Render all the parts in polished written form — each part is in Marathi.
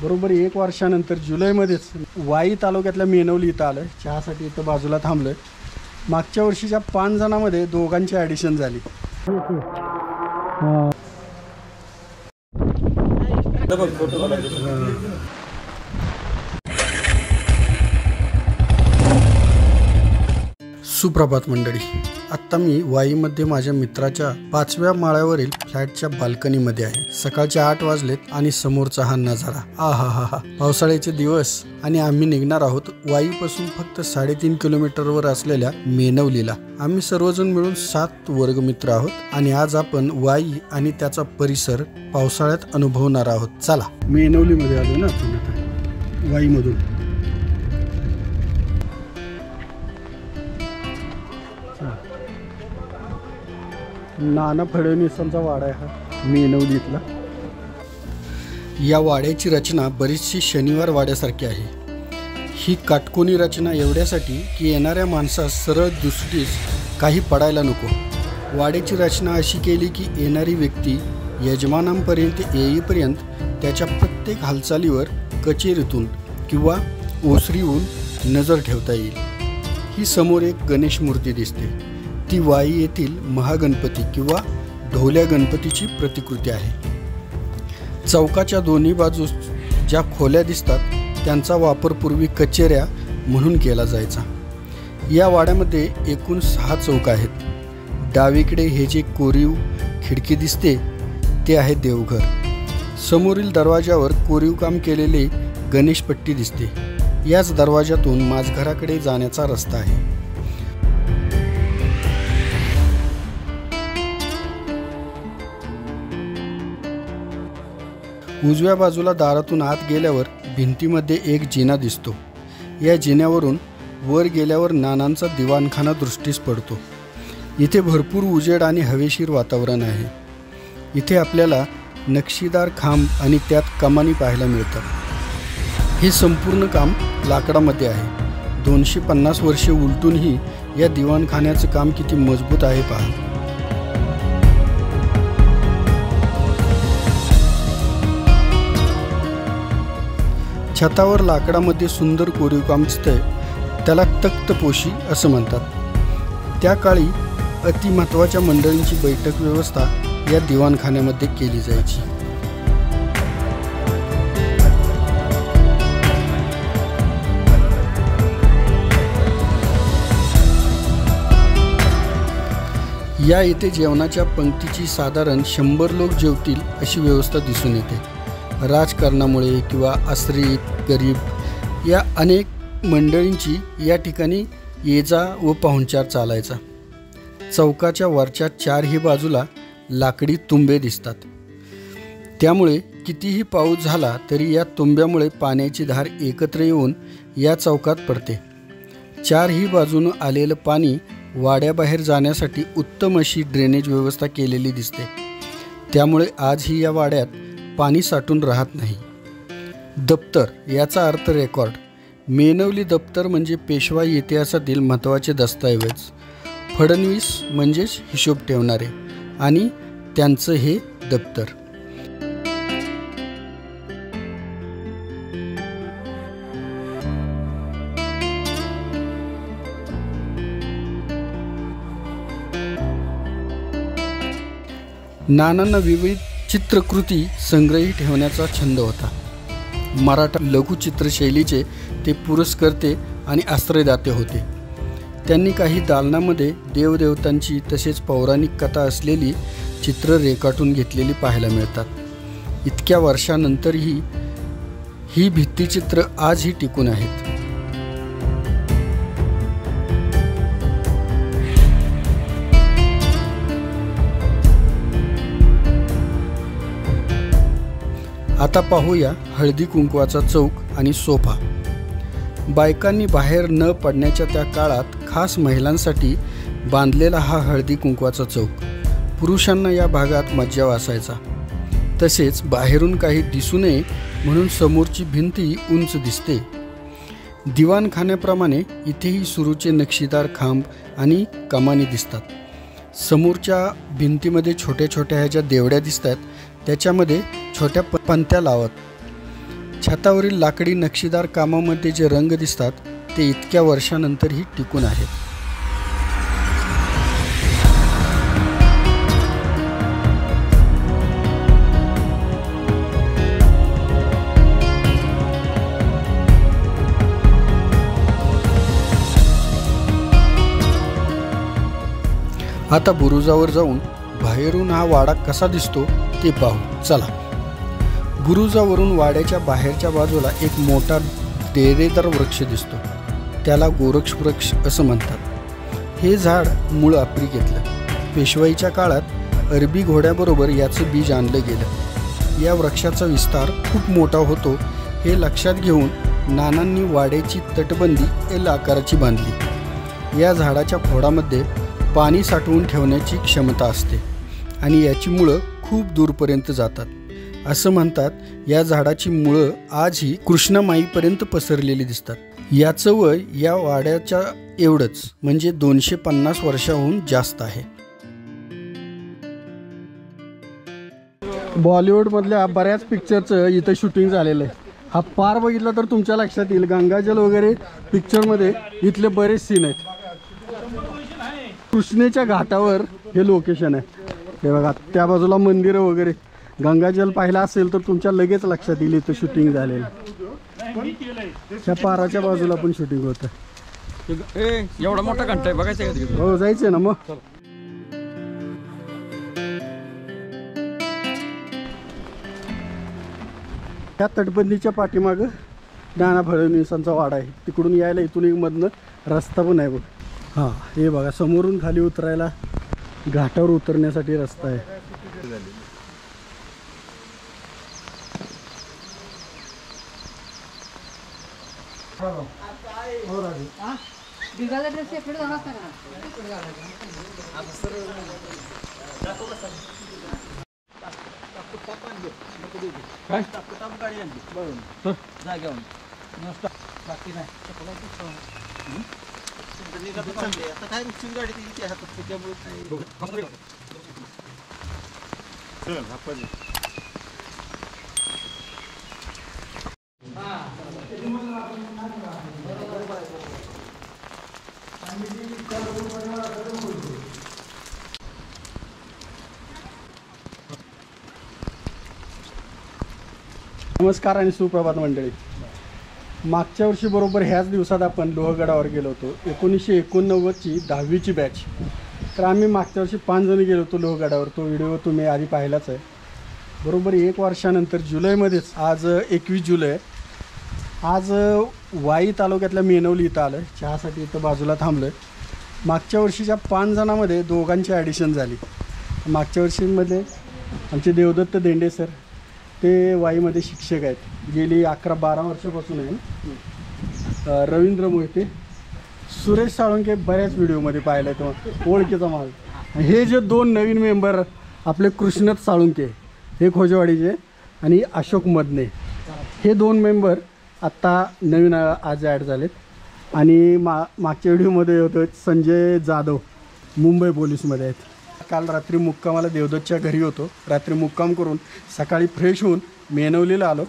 बरोबर 1 वर्षानंतर जुलैमध्येच वाई तालुक्यातल्या मेनवली इथं आलं चहासाठी. इथं बाजूला थांबलोय. मागच्या वर्षीच्या 5 जणांमध्ये 2घांची ॲडिशन झाली. सुप्रभात मंडळी. आत्ता मी वाईमध्ये माझ्या मित्राच्या 5व्या माळ्यावरील फ्लॅटच्या बाल्कनीमध्ये आहे. सकाळचे 8 वाजलेत आणि समोरचा हा नजारा. आहा, पावसाळ्याचे दिवस आणि आम्ही निघणार आहोत वाईपासून फक्त 3.5 किलोमीटरवर असलेल्या मेनवलीला. आम्ही सर्वजण मिळून 7 वर्गमित्र आहोत आणि आज आपण वाई आणि त्याचा परिसर पावसाळ्यात अनुभवणार आहोत. चला, मेनवलीमध्ये आलो ना आपण आता वाईमधून. नाना फडणवीसांचा वाडा आहे हा मेनवलीतला. या वाड्याची रचना बरीचशी शनिवार वाड्यासारखी आहे. ही काटकोनी रचना एवढ्यासाठी की येणाऱ्या माणसास सरळ दृष्टीस काही पडायला नको. वाड्याची रचना अशी केली की येणारी व्यक्ती यजमानांपर्यंत येईपर्यंत त्याच्या प्रत्येक हालचालीवर कचेरीतून किंवा ओसरीहून नजर ठेवता येईल. ही समोर एक गणेश मूर्ती दिसते. ती वाई येथील महागणपती किंवा ढोल्या गणपतीची प्रतिकृती आहे. चौकाच्या दोन्ही बाजूस ज्या खोल्या दिसतात त्यांचा वापर पूर्वी कचेऱ्या म्हणून केला जायचा. या वाड्यामध्ये एकूण 6 चौक आहेत. डावीकडे हे जे कोरीव खिडकी दिसते ते आहे देवघर. समोरील दरवाजावर कोरीव काम केलेले गणेशपट्टी दिसते. याच दरवाजातून माझघराकडे जाण्याचा रस्ता आहे. उजव्या बाजूला दारातून आत गेल्यावर भिंतीमध्ये एक जिना दिसतो. या जिन्यावरून वर गेल्यावर नानांचा दिवाणखाना दृष्टीस पडतो. इथे भरपूर उजेड आणि हवेशीर वातावरण आहे. इथे आपल्याला नक्षीदार खांब आणि त्यात कमानी पाहायला मिळतात. हे संपूर्ण काम लाकडामध्ये आहे. 250 वर्षे उलटूनही या दिवाणखान्याचं काम किती मजबूत आहे पहा. छतावर लाकडामध्ये सुंदर कोरीवकाम दिसतंय. त्याला तख्तपोशी असं म्हणतात. त्या काळी अतिमहत्त्वाच्या मंडळींची बैठक व्यवस्था या दिवाणखान्यामध्ये केली जायची. या इथे जेवणाच्या पंक्तीची साधारण 100 लोक जेवतील अशी व्यवस्था दिसून येते. राजकारणामुळे किंवा आश्रित गरीब या अनेक मंडळींची या ठिकाणी ये जा व पाहुणचार चालायचा. चौकाच्या वरच्या 4ही बाजूला लाकडी तुंबे दिसतात. त्यामुळे कितीही पाऊस झाला तरी या तुंब्यामुळे पाण्याची धार एकत्र येऊन या चौकात पडते. 4ही बाजूनं आलेलं पाणी वाड्याबाहेर जाण्यासाठी उत्तम अशी ड्रेनेज व्यवस्था केलेली दिसते. त्यामुळे आजही या वाड्यात पाणी साठून राहत नाही. दप्तर याचा अर्थ रेकॉर्ड. मेनवली दप्तर म्हणजे पेशवाई इतिहासातील महत्त्वाचे दस्तऐवज. फडणवीस म्हणजेच हिशोब ठेवणारे आणि त्यांचं हे दप्तर. नानांना विविध चित्रकृती संग्रही ठेवण्याचा छंद होता. मराठा लघुचित्रशैलीचे ते पुरस्कर्ते आणि आश्रयदाते होते. त्यांनी काही दालनामध्ये देवदेवतांची तसेच पौराणिक कथा असलेली चित्र रेखाटून घेतलेली पाहायला मिळतात. इतक्या वर्षानंतरही ही भित्तिचित्र आजही टिकून आहेत. आता पाहूया हळदी कुंकवाचा चौक आणि सोफा. बायकांनी बाहेर न पडण्याच्या त्या काळात खास महिलांसाठी बांधलेला हा हळदी कुंकवाचा चौक. पुरुषांना या भागात मज्जाव असायचा. तसेच बाहेरून काही दिसू नये म्हणून समोरची भिंतही उंच दिसते. दिवाणखान्याप्रमाणे इथेही सुरूचे नक्षीदार खांब आणि कमानी दिसतात. समोरच्या भिंतीमध्ये छोट्या छोट्या ह्या ज्या देवड्या दिसतात त्याच्यामध्ये छोट्या पंत्या लावत. छतावरील लाकडी नक्षीदार कामामध्ये जे रंग दिसतात ते इतक्या वर्षानंतरही टिकून आहेत. आता बुरुजावर जाऊन बाहेरून हा वाडा कसा दिसतो ते पाहू चला. बुरुजावरून वाड्याच्या बाहेरच्या बाजूला एक मोठा डेरेदार वृक्ष दिसतो. त्याला गोरक्ष वृक्ष असं म्हणतात. हे झाड मूळ आफ्रिकेतलं. पेशवाईच्या काळात अरबी घोड्याबरोबर याचं बीज आणलं गेलं. या वृक्षाचा विस्तार खूप मोठा होतो हे लक्षात घेऊन नानांनी वाड्याची तटबंदी एल आकाराची बांधली. या झाडाच्या खोडामध्ये पाणी साठवून ठेवण्याची क्षमता असते आणि याची मुळं खूप दूरपर्यंत जातात. असं म्हणतात या झाडाची मुळं आजही कृष्णामाईपर्यंत पसरलेली दिसतात. याचं वय या वाड्याच्या एवढंच म्हणजे 250 वर्षाहून जास्त आहे. बॉलिवूडमधल्या बऱ्याच पिक्चरचं इथं शूटिंग झालेलं आहे. हा पार बघितला तर तुमच्या लक्षात येईल गंगाजल वगैरे पिक्चरमध्ये इथले बरेच सीन आहेत. कृष्णेच्या घाटावर हे लोकेशन आहे. हे बघा त्या बाजूला मंदिरं वगैरे. गंगाजल पाहिला असेल तर तुमच्या लगेच लक्षात येईल इथं शूटिंग झालेलं. त्या पाराच्या बाजूला पण शूटिंग होतं. एवढा मोठा घंटा आहे बघायचं. हो जायचंय ना मग. त्या तटबंदीच्या पाठीमागं नाना फडणवीसांचा वाडा आहे. तिकडून यायला इथून एक मधनं रस्ता पण आहे बघ. हां हे बघा समोरून खाली उतरायला घाटावर उतरण्यासाठी रस्ता आहे. नमस्कार आणि सुप्रभात मंडळी. मागच्या वर्षी बरोबर ह्याच दिवसात आपण लोहगडावर गेलो होतो. 1989ची 10वीची बॅच. तर आम्ही मागच्या वर्षी 5 जण गेलो होतो लोहगडावर. तो व्हिडिओ तुम्ही आधी पाहिलाच आहे. बरोबर 1 वर्षानंतर जुलैमध्येच आज 21 जुलै आज वाई तालुक्यातल्या मेनवली इथं आलं. चहासाठी इथं बाजूला थांबलं आहे. मागच्या वर्षीच्या 5 जणांमध्ये 2घांची ॲडिशन झाली. मागच्या वर्षीमध्ये आमचे देवदत्त देंडे सर ते वाईमध्ये शिक्षक आहेत. गेली 11-12 वर्षापासून आहे. रवींद्र मोहिते, सुरेश साळुंके बऱ्याच व्हिडिओमध्ये पाहिलं आहे तेव्हा ओळखीचा माल. हे जे 2 नवीन मेंबर आपले कृष्णत साळुंके हे खोजवाडीचे आणि अशोक मदने हे 2 मेंबर आत्ता नवीन आज ॲड झालेत. आणि मागच्या व्हिडिओमध्ये होतं संजय जाधव मुंबई पोलीसमध्ये आहेत. काल रात्री मुक्कामाला देवदत्तच्या घरी होतो. रात्री मुक्काम करून सकाळी फ्रेश होऊन मेनवलीला आलो.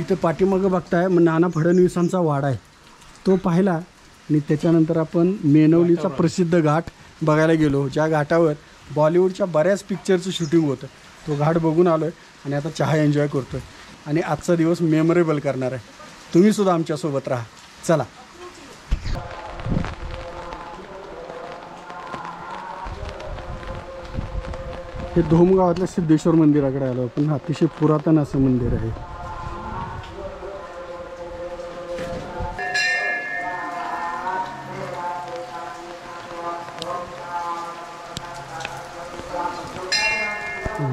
इथं पाठीमागं बघताय मग नाना फडणवीसांचा वाडा आहे तो पाहिला. आणि त्याच्यानंतर आपण मेनवलीचा प्रसिद्ध घाट बघायला गेलो ज्या घाटावर बॉलिवूडच्या बऱ्याच पिक्चरचं शूटिंग होतं. तो घाट बघून आलो आहे आणि आता चहा एन्जॉय करतो आहे आणि आजचा दिवस मेमोरेबल करणार आहे. तुम्हीसुद्धा आमच्यासोबत राहा. चला. हे धोम गावातल्या सिद्धेश्वर मंदिराकडे आलो आपण. अतिशय पुरातन असं मंदिर आहे.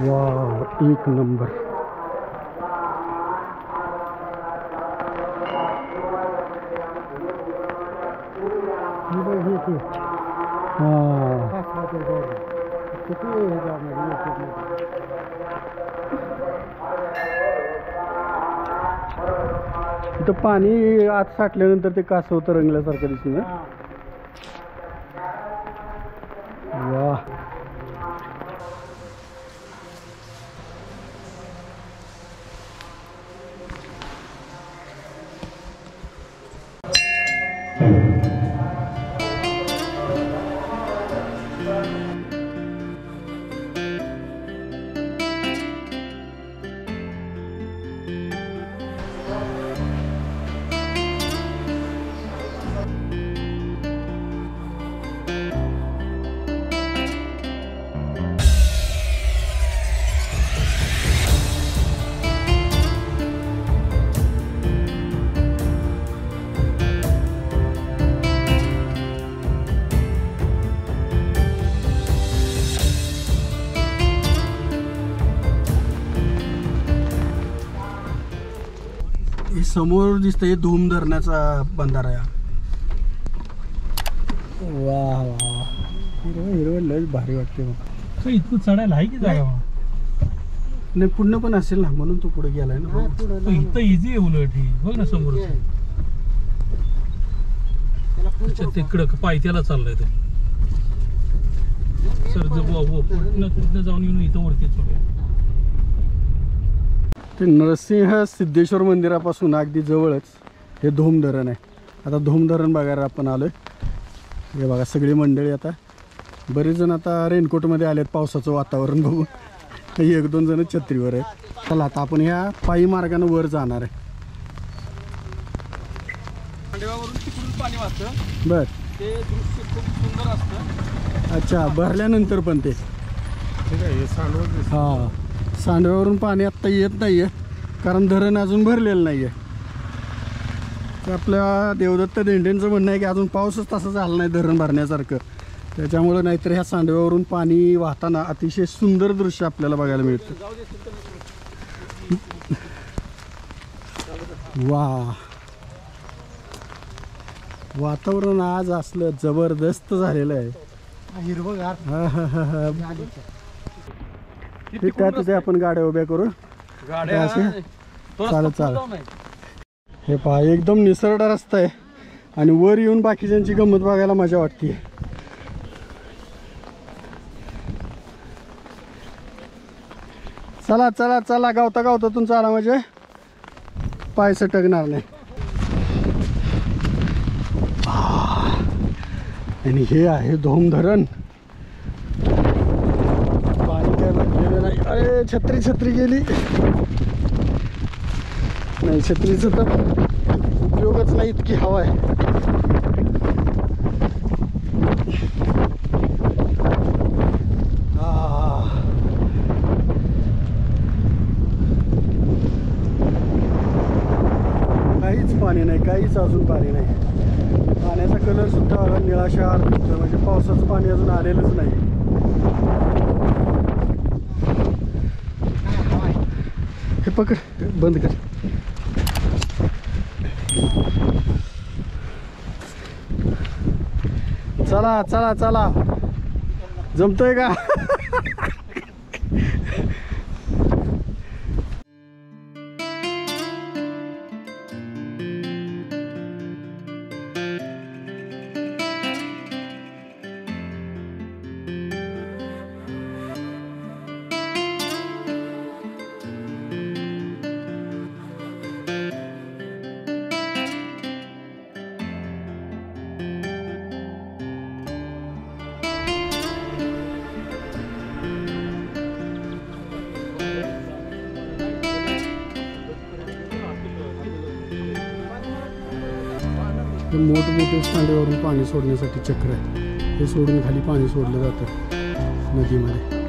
वाह एक नंबर. इथं पाणी आत साठल्यानंतर ते कासव तरंगल्यासारखं दिसतं ना. वाह समोर दिसतंय धूम धरण्याचा बंधारा आहे. वा वा हिरवं हिरवं लयच भारी वाटते मग. इतकं चढायला आहे की जागा नाही पूर्ण पण असेल ना म्हणून तू पुढे गेलाय ना. इथं इझी आहे उलट ही बघ ना समोर. तिकडं पायथ्याला चाललंय ते सर कुठनं जाऊन येऊन इथं वरती चढूया. ते नरसिंह सिद्धेश्वर मंदिरापासून अगदी जवळच हे धोम धरण आहे. आता धोम धरण बघायला आपण आलोय. हे बघा सगळी मंडळी आता बरेच जण आता रेनकोटमध्ये आलेत पावसाचं वातावरण बघून. एक दोन जण छत्रीवर आहेत. चला आता आपण ह्या पायी मार्गाने वर जाणार आहे. खांडव्यावरून तिकडून पाणी वाहतं. बर ते दृश्य खूप सुंदर असतं. अच्छा भरल्यानंतर पण ते हां सांडव्यावरून पाणी आत्ता येत नाही आहे कारण धरण अजून भरलेलं नाही आहे. तर आपल्या देवदत्त देंडेंचं म्हणणं आहे की अजून पाऊसच तसा झाला नाही धरण भरण्यासारखं. त्याच्यामुळं नाहीतर ह्या सांडव्यावरून पाणी वाहताना अतिशय सुंदर दृश्य आपल्याला बघायला मिळतं. वा वातावरण आज असलं जबरदस्त झालेलं आहे. हिरवगार. तिथे आपण गाड्या उभ्या करू. गाड्या चालत चालत हे पहा एकदम निसरडा रस्ता आहे आणि वर येऊन बाकीच्यांची गंमत बघायला मजा वाटते. चला चला चला गावता गावतातून चाला म्हणजे पाय सटकणार नाही. आणि हे आहे धोम धरण. पाणी काय भरलेलं नाही. अरे छत्री छत्री गेली नाही. छत्रीचं तर उपयोगच नाही इतकी हवा आहे. काहीच पाणी नाही. काहीच अजून पाणी नाही. पाण्याचा कलर सुद्धा निळाशार दिसतोय. म्हणजे पावसाचं पाणी अजून आलेलंच नाही. हे पकड बंद कर. चला चला चला जमतोय का. हे मोठमोठे सांडेवरून पाणी सोडण्यासाठी चक्र आहे. हे सोडून खाली पाणी सोडलं जातं नदीमध्ये.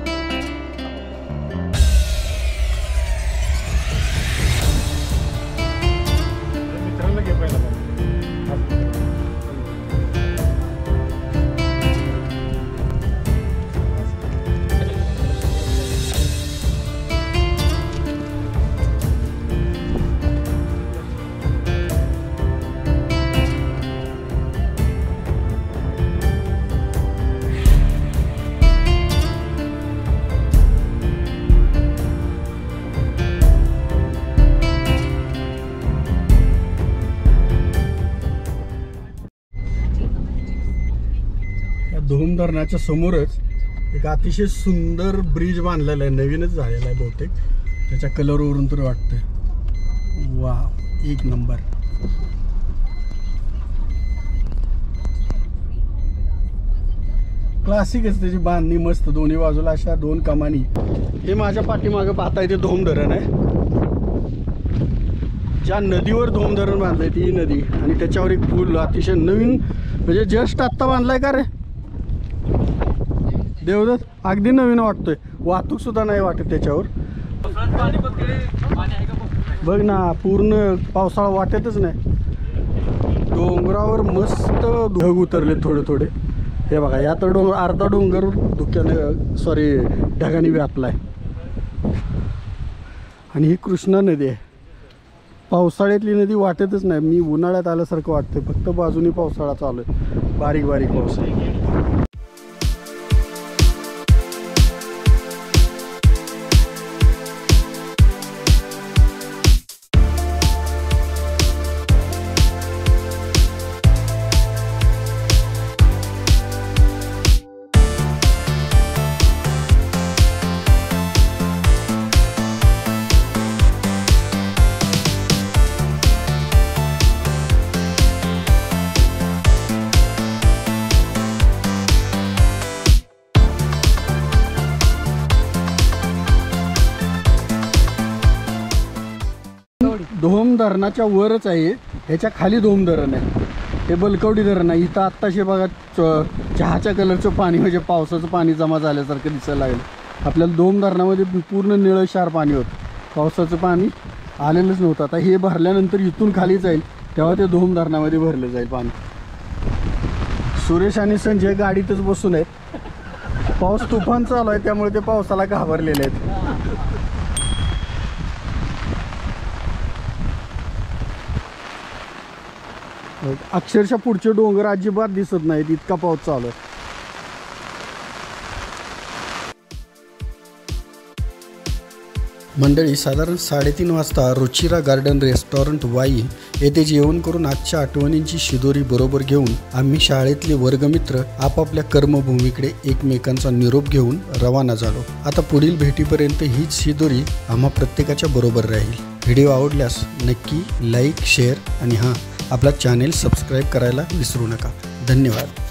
धोम धरणाच्या समोरच एक अतिशय सुंदर ब्रिज बांधलेला आहे. नवीनच झालेला आहे बहुतेक. त्याच्या कलरवरून तर वाटतंय वा एक नंबर. क्लासिकच त्याची बांधणी मस्त. दोन्ही बाजूला अशा दोन कमानी. हे माझ्या पाठीमागं पाहताय ते धोम धरण आहे. ज्या नदीवर धोम धरण बांधलंय ती नदी आणि त्याच्यावर एक पूल अतिशय नवीन म्हणजे जस्ट आत्ता बांधलाय का रे देवदत्त. अगदी नवीन वाटतोय. वाहतूक सुद्धा नाही वाटत त्याच्यावर. बघ ना पूर्ण पावसाळा वाटतच नाही. डोंगरावर मस्त ढग उतरले थोडे थोडे. हे बघा या तर अर्धा डोंगर धुक्याने सॉरी ढगाने व्यापलाय. आणि ही कृष्णा नदी आहे. पावसाळ्यातली नदी वाटतच नाही. मी उन्हाळ्यात आल्यासारखं वाटतं. फक्त बाजूनी पावसाळा चालू आहे, बारीक बारीक पाऊस आहे. धोम धरणाच्या वरच आहे, ह्याच्या खाली धोम धरण आहे. हे बलकवडी धरण आहे. इथं आत्ताशे बघा चहाच्या कलरचं पाणी म्हणजे पावसाचं पाणी जमा झाल्यासारखं दिसायला लागलं. आपल्याला धोम धरणामध्ये पूर्ण निळशार पाणी होतं, पावसाचं पाणी आलेलंच नव्हतं. आता हे भरल्यानंतर इथून खाली जाईल तेव्हा ते धोम धरणामध्ये भरलं जाईल पाणी. सुरेश आणि संजय गाडीतच बसून आहेत. पाऊस तुफान चालू आहे त्यामुळे ते पावसाला घाबरलेले आहेत. अक्षरशः पुढचे डोंगर अजिबात दिसत नाहीत, इतका पाऊस चालू आहे. मंडळी, साधारण 3:30 वाजता रुचिरा गार्डन रेस्टॉरंट वाई येथे जेवण करून आजच्या आठवणींची शिदोरी बरोबर घेऊन आम्ही शाळेतले वर्गमित्र आपापल्या कर्मभूमीकडे एकमेकांचा निरोप घेऊन रवाना झालो. आता पुढील भेटीपर्यंत हीच शिदोरी आम्हा प्रत्येकाच्या बरोबर राहील. व्हिडिओ आवडल्यास नक्की लाईक, शेअर आणि हां, आपला चॅनेल सबस्क्राईब करायला विसरू नका. धन्यवाद.